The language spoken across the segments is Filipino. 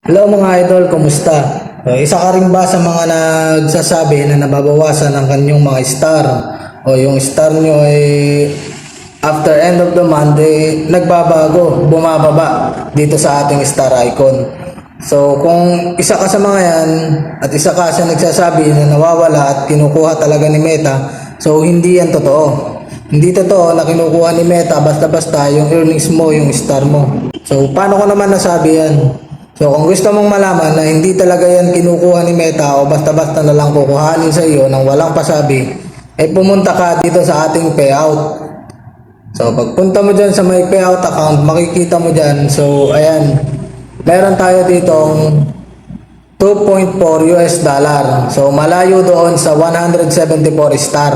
Hello mga idol, kumusta? Isa ka rin ba sa mga nagsasabi na nababawasan ang kanyang mga star? O yung star nyo ay after end of the month nagbabago, bumababa dito sa ating star icon. So kung isa ka sa mga yan at isa ka sa nagsasabi na nawawala at kinukuha talaga ni Meta, so hindi yan totoo. Hindi totoo na kinukuha ni Meta basta-basta yung earnings mo, yung star mo. So paano ko naman nasabi yan? So kung gusto mong malaman na hindi talaga yan kinukuha ni Meta o basta-basta na lang kukuhanin sa iyo nang walang pasabi, ay pumunta ka dito sa ating payout. So pagpunta mo dyan sa may payout account, makikita mo dyan. So ayan, meron tayo ditong 2.4 US dollar. So malayo doon sa 174 star.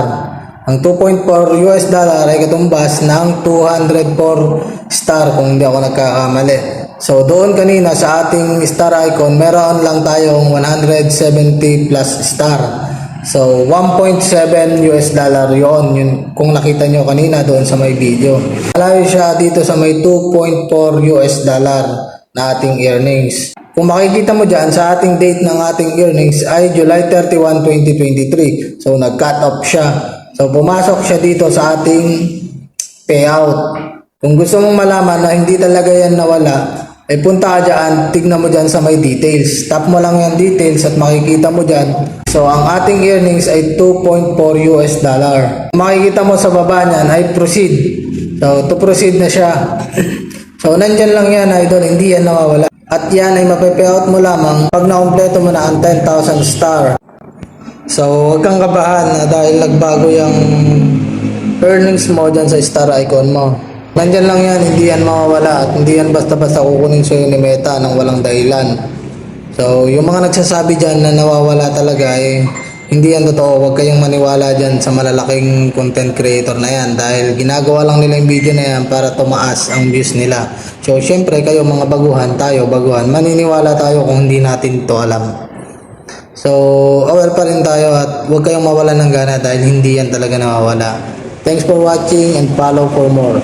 Ang 2.4 US dollar ay katumbas ng 204 star kung hindi ako nagkakamali. So doon kanina sa ating star icon, meron lang tayong 170 plus star. So 1.7 US dollar yon, yun kung nakita nyo kanina doon sa may video. Malayo siya dito sa may 2.4 US dollar na ating earnings. Kung makikita mo dyan, sa ating date ng ating earnings ay July 31, 2023. So nag-cut off siya. So pumasok siya dito sa ating payout. Kung gusto mong malaman na hindi talaga yan nawala, ay punta ka dyan, tignan mo dyan sa may details. Tap mo lang yung details at makikita mo dyan. So ang ating earnings ay 2.4 US dollar. Makikita mo sa baba niyan ay proceed. So to proceed na siya. So nandyan lang yan idol, hindi yan nawawala. At yan ay mape-payout mo lamang pag nakompleto mo na ang 10,000 star. So huwag kang kabahan na dahil nagbago yung earnings mo dyan sa star icon mo. Nandyan lang yan, hindi yan mawawala at hindi yan basta-basta kukunin sa'yo ni Meta ng walang dahilan. So yung mga nagsasabi dyan na nawawala talaga hindi yan totoo. Huwag kayong maniwala dyan sa malalaking content creator na yan dahil ginagawa lang nila yung video na yan para tumaas ang views nila. So syempre kayo mga baguhan, tayo baguhan, maniniwala tayo kung hindi natin to alam. So aware pa rin tayo at huwag kayong mawalan ng gana dahil hindi yan talaga nawawala. Thanks for watching and follow for more.